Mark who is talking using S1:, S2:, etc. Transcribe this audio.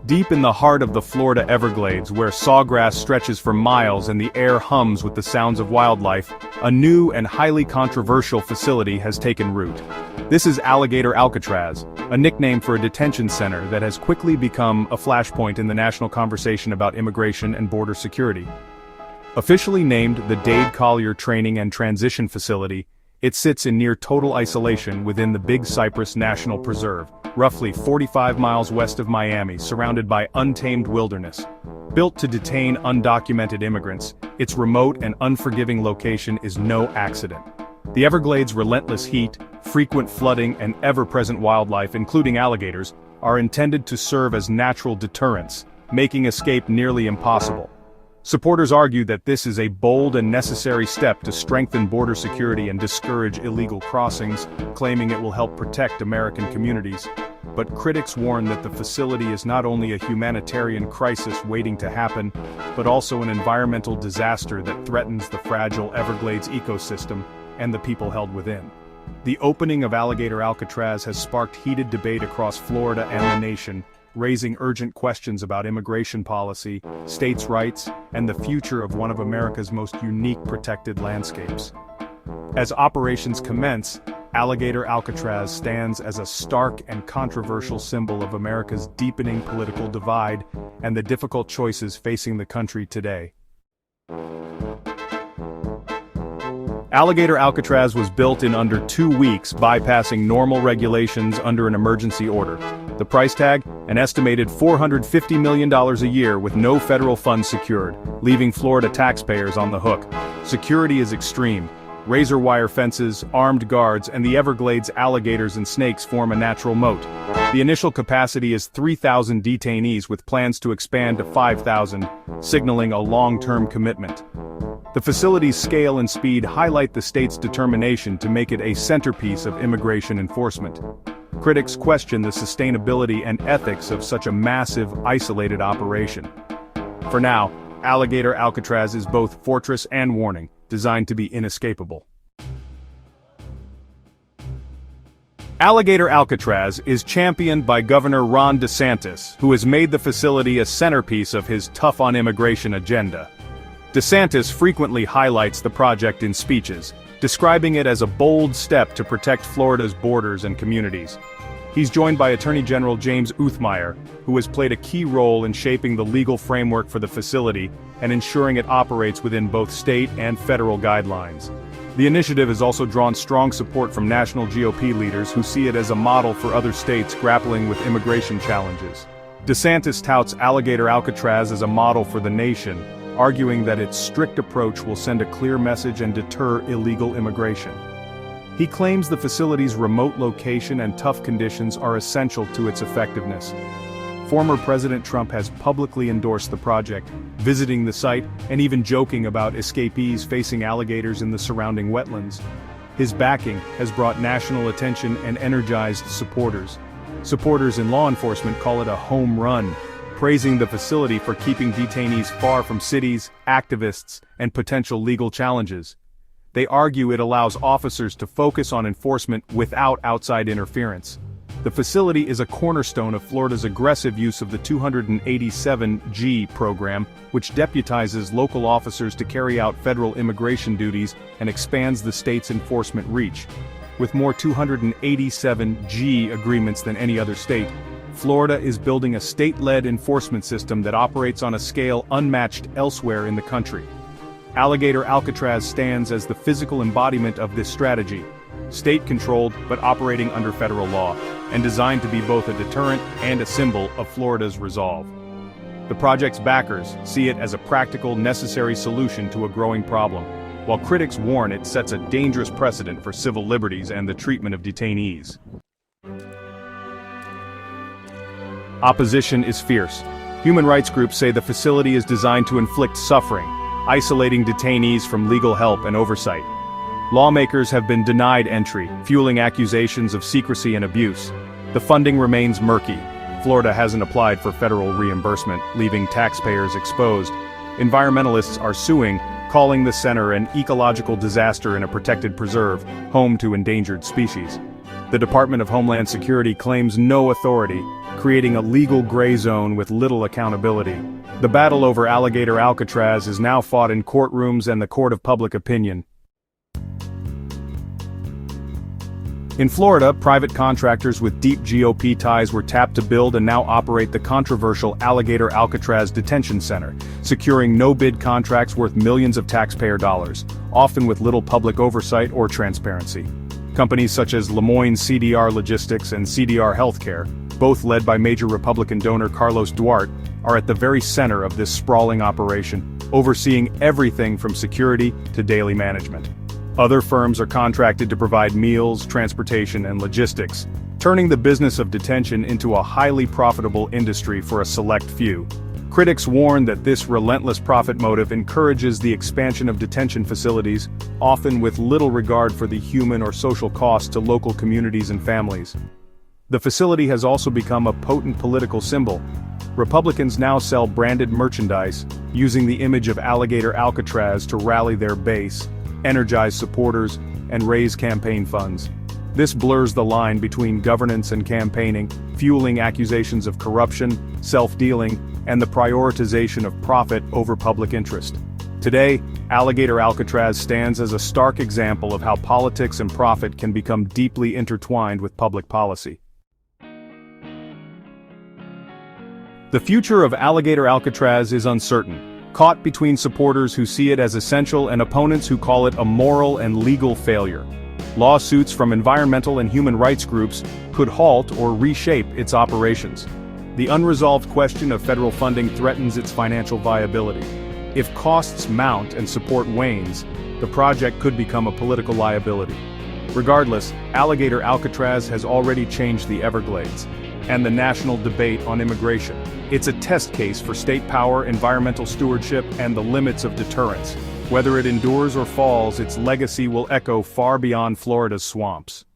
S1: Deep in the heart of the Florida Everglades, where sawgrass stretches for miles and the air hums with the sounds of wildlife, a new and highly controversial facility has taken root. This is Alligator Alcatraz, a nickname for a detention center that has quickly become a flashpoint in the national conversation about immigration and border security. Officially named the Dade Collier Training and Transition Facility, it sits in near total isolation within the Big Cypress National Preserve, roughly 45 miles west of Miami, surrounded by untamed wilderness. Built to detain undocumented immigrants, its remote and unforgiving location is no accident. The Everglades' relentless heat, frequent flooding, and ever-present wildlife, including alligators, are intended to serve as natural deterrents, making escape nearly impossible. Supporters argue that this is a bold and necessary step to strengthen border security and discourage illegal crossings, claiming it will help protect American communities. But critics warn that the facility is not only a humanitarian crisis waiting to happen, but also an environmental disaster that threatens the fragile Everglades ecosystem and the people held within. The opening of Alligator Alcatraz has sparked heated debate across Florida and the nation, raising urgent questions about immigration policy, states' rights, and the future of one of America's most unique protected landscapes. As operations commence, Alligator Alcatraz stands as a stark and controversial symbol of America's deepening political divide and the difficult choices facing the country today. Alligator Alcatraz was built in under 2 weeks, bypassing normal regulations under an emergency order. The price tag? An estimated $450 million a year with no federal funds secured, leaving Florida taxpayers on the hook. Security is extreme. Razor wire fences, armed guards, and the Everglades alligators and snakes form a natural moat. The initial capacity is 3,000 detainees with plans to expand to 5,000, signaling a long-term commitment. The facility's scale and speed highlight the state's determination to make it a centerpiece of immigration enforcement. Critics question the sustainability and ethics of such a massive, isolated operation. For now, Alligator Alcatraz is both fortress and warning, designed to be inescapable. Alligator Alcatraz is championed by Governor Ron DeSantis, who has made the facility a centerpiece of his tough-on-immigration agenda. DeSantis frequently highlights the project in speeches, describing it as a bold step to protect Florida's borders and communities. He's joined by Attorney General James Uthmeier, who has played a key role in shaping the legal framework for the facility and ensuring it operates within both state and federal guidelines. The initiative has also drawn strong support from national GOP leaders who see it as a model for other states grappling with immigration challenges. DeSantis touts Alligator Alcatraz as a model for the nation, arguing that its strict approach will send a clear message and deter illegal immigration. He claims the facility's remote location and tough conditions are essential to its effectiveness. Former President Trump has publicly endorsed the project, visiting the site and even joking about escapees facing alligators in the surrounding wetlands. His backing has brought national attention and energized supporters. Supporters in law enforcement call it a home run, praising the facility for keeping detainees far from cities, activists, and potential legal challenges. They argue it allows officers to focus on enforcement without outside interference. The facility is a cornerstone of Florida's aggressive use of the 287G program, which deputizes local officers to carry out federal immigration duties and expands the state's enforcement reach. With more 287G agreements than any other state, Florida is building a state-led enforcement system that operates on a scale unmatched elsewhere in the country. Alligator Alcatraz stands as the physical embodiment of this strategy, state-controlled but operating under federal law, and designed to be both a deterrent and a symbol of Florida's resolve. The project's backers see it as a practical, necessary solution to a growing problem, while critics warn it sets a dangerous precedent for civil liberties and the treatment of detainees. Opposition is fierce. Human rights groups say the facility is designed to inflict suffering, isolating detainees from legal help and oversight. Lawmakers have been denied entry, fueling accusations of secrecy and abuse. The funding remains murky. Florida hasn't applied for federal reimbursement, leaving taxpayers exposed. Environmentalists are suing, calling the center an ecological disaster in a protected preserve, home to endangered species. The Department of Homeland Security claims no authority, creating a legal gray zone with little accountability. The battle over Alligator Alcatraz is now fought in courtrooms and the court of public opinion. In Florida, private contractors with deep GOP ties were tapped to build and now operate the controversial Alligator Alcatraz Detention Center, securing no-bid contracts worth millions of taxpayer dollars, often with little public oversight or transparency. Companies such as Lemoyne CDR Logistics and CDR Healthcare, both led by major Republican donor Carlos Duarte, are at the very center of this sprawling operation, overseeing everything from security to daily management. Other firms are contracted to provide meals, transportation, and logistics, turning the business of detention into a highly profitable industry for a select few. Critics warn that this relentless profit motive encourages the expansion of detention facilities, often with little regard for the human or social cost to local communities and families. The facility has also become a potent political symbol. Republicans now sell branded merchandise, using the image of Alligator Alcatraz to rally their base, energize supporters, and raise campaign funds. This blurs the line between governance and campaigning, fueling accusations of corruption, self-dealing, and the prioritization of profit over public interest. Today, Alligator Alcatraz stands as a stark example of how politics and profit can become deeply intertwined with public policy. The future of Alligator Alcatraz is uncertain, caught between supporters who see it as essential and opponents who call it a moral and legal failure. Lawsuits from environmental and human rights groups could halt or reshape its operations. The unresolved question of federal funding threatens its financial viability. If costs mount and support wanes, the project could become a political liability. Regardless, Alligator Alcatraz has already changed the Everglades and the national debate on immigration. It's a test case for state power, environmental stewardship, and the limits of deterrence. Whether it endures or falls, its legacy will echo far beyond Florida's swamps.